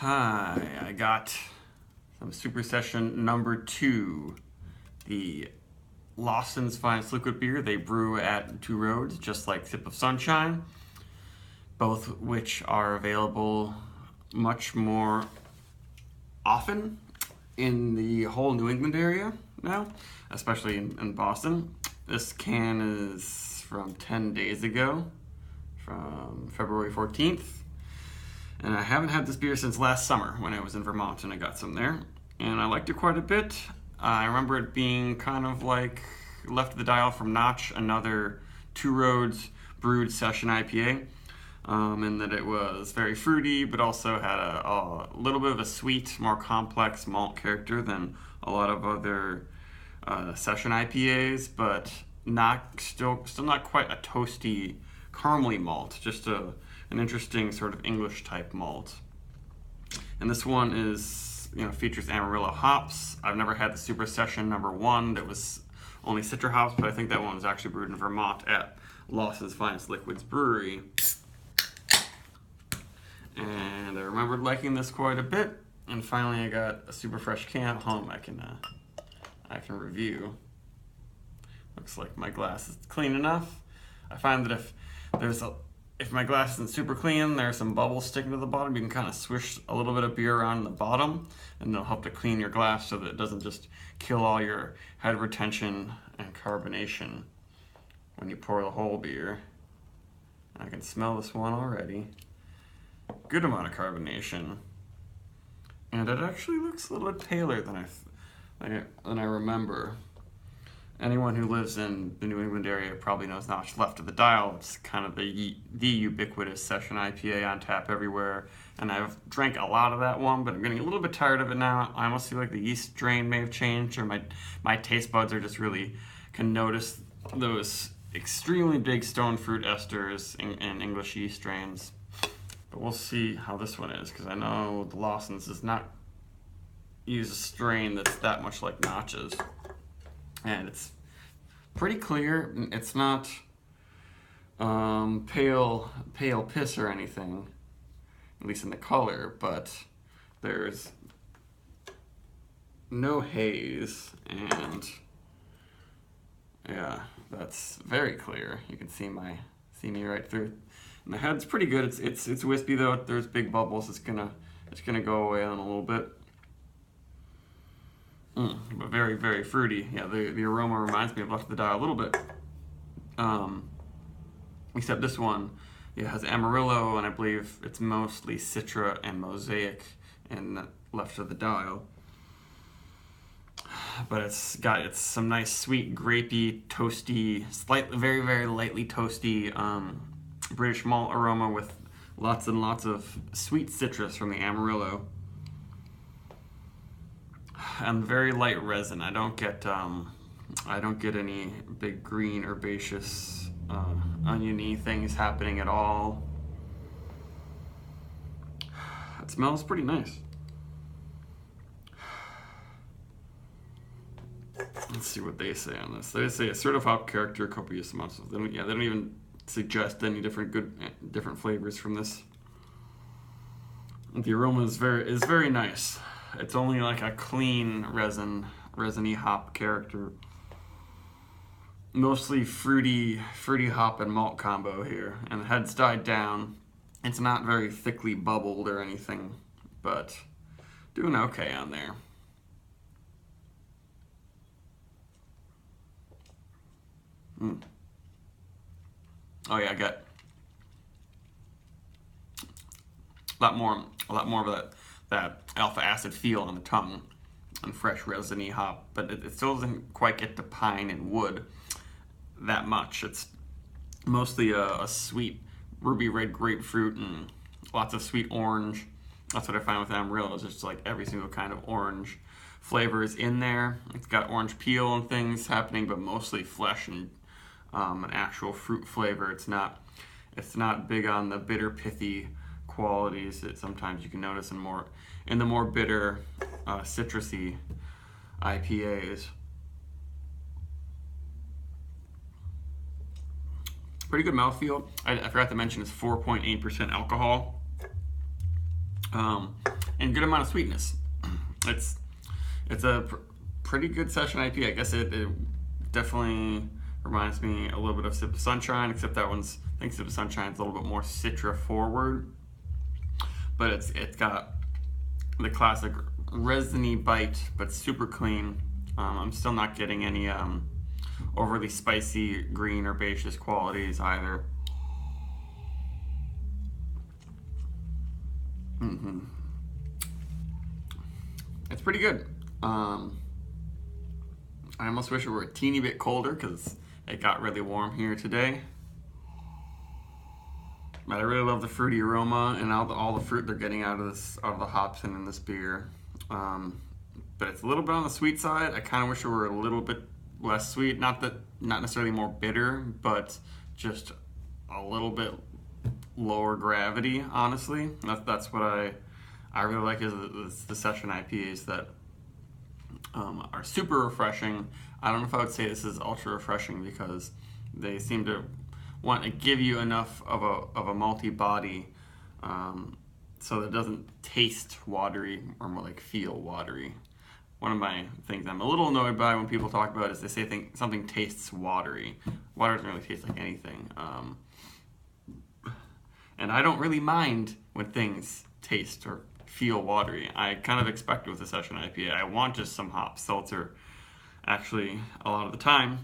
Hi, I got some Super Session number 2, the Lawson's Finest Liquid Beer. They brew at Two Roads, just like Sip of Sunshine, both which are available much more often in the whole New England area now, especially in Boston. This can is from 10 days ago, from February 14th. And I haven't had this beer since last summer when I was in Vermont and I got some there. And I liked it quite a bit. I remember it being kind of like left of the dial from Notch, another Two Roads brewed session IPA. And that it was very fruity, but also had a little bit of a sweet, more complex malt character than a lot of other session IPAs, but still not quite a toasty, caramely malt, just an interesting sort of English type malt. And this one features Amarillo hops. I've never had the Super Session number 1 that was only Citra hops, but I think that one was actually brewed in Vermont at Lawson's Finest Liquids Brewery. And I remembered liking this quite a bit, and finally I got a super fresh can at home I can review. Looks like my glass is clean enough. I find that if my glass isn't super clean, there's some bubbles sticking to the bottom. You can kind of swish a little bit of beer around the bottom, and it'll help to clean your glass so that it doesn't just kill all your head retention and carbonation when you pour the whole beer. I can smell this one already. Good amount of carbonation, and it actually looks a little bit paler than I remember. Anyone who lives in the New England area probably knows Notch Left of the Dial. It's kind of the ubiquitous session IPA on tap everywhere, and I've drank a lot of that one, but I'm getting a little bit tired of it now. I almost feel like the yeast strain may have changed, or my taste buds are just really can notice those extremely big stone fruit esters in English yeast strains. But we'll see how this one is, because I know the Lawson's does not use a strain that's that much like Notch's. And it's pretty clear. It's not pale piss or anything, at least in the color, but there's no haze, and yeah, that's very clear. You can see me right through. And the head's pretty good. It's wispy though. There's big bubbles. It's gonna go away in a little bit. But very, very fruity. Yeah, the aroma reminds me of Left of the Dial a little bit. Except this one, has Amarillo, and I believe it's mostly Citra and Mosaic in Left of the Dial. But it's some nice sweet, grapey, toasty, very, very lightly toasty British malt aroma with lots and lots of sweet citrus from the Amarillo. And very light resin. I don't get any big green herbaceous oniony things happening at all. It smells pretty nice. Let's see what they say on this. They say assertive hop character, copious amounts of them. Yeah, they don't even suggest any different flavors from this. The aroma is very nice. It's only like a clean resiny hop character. Mostly fruity hop and malt combo here. And the head's died down. It's not very thickly bubbled or anything, but doing okay on there. Oh yeah, I got a lot more of that alpha acid feel on the tongue and fresh resiny hop, but it still doesn't quite get to pine and wood that much. It's mostly a sweet ruby red grapefruit and lots of sweet orange. That's what I find with Amarillo, is just like every single kind of orange flavor is in there. It's got orange peel and things happening, but mostly flesh and an actual fruit flavor. It's not big on the bitter, pithy qualities that sometimes you can notice in the more bitter, citrusy IPAs. Pretty good mouthfeel. I forgot to mention it's 4.8% alcohol. and good amount of sweetness. It's a pretty good session IPA. I guess it definitely reminds me a little bit of Sip of Sunshine, except that one's, I think Sip of Sunshine is a little bit more Citra forward, but it's got the classic resiny bite, but super clean. I'm still not getting any overly spicy green herbaceous qualities either. It's pretty good. I almost wish it were a teeny bit colder because it got really warm here today. But I really love the fruity aroma and all the fruit they're getting out of the hops and in this beer. But it's a little bit on the sweet side. I kind of wish it were a little bit less sweet. Not necessarily more bitter, but just a little bit lower gravity. Honestly, that's what I really like is the session IPAs that are super refreshing. I don't know if I would say this is ultra refreshing because they seem to want to give you enough of a malty body so that it doesn't taste watery or more like feel watery. One of my things I'm a little annoyed by when people talk about is they say something tastes watery. Water doesn't really taste like anything. And I don't really mind when things taste or feel watery. I kind of expect it with a session IPA. I want just some hop seltzer. Actually, a lot of the time,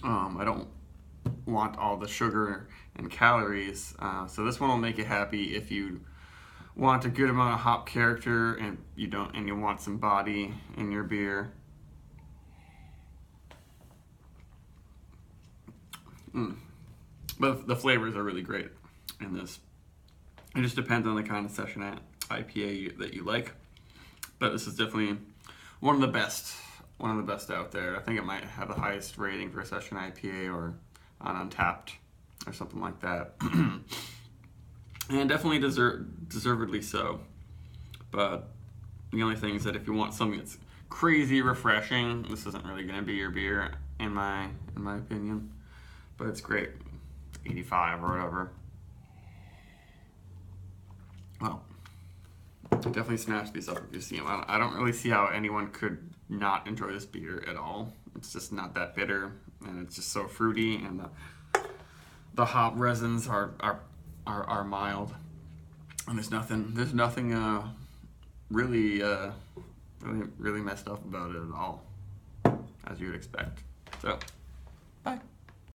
I don't want all the sugar and calories. So this one will make you happy if you want a good amount of hop character and you want some body in your beer. But the flavors are really great in this. It just depends on the kind of session IPA that you like. But this is definitely one of the best out there. I think it might have the highest rating for a session IPA or on Untappd or something like that. And definitely deservedly so. But the only thing is that if you want something that's crazy refreshing, this isn't really going to be your beer, in my opinion. But it's great. 85 or whatever. Well, definitely snatch these up if you see them. I don't really see how anyone could not enjoy this beer at all. It's just not that bitter, and it's just so fruity, and the hop resins are mild, and there's nothing really messed up about it at all, as you would expect. So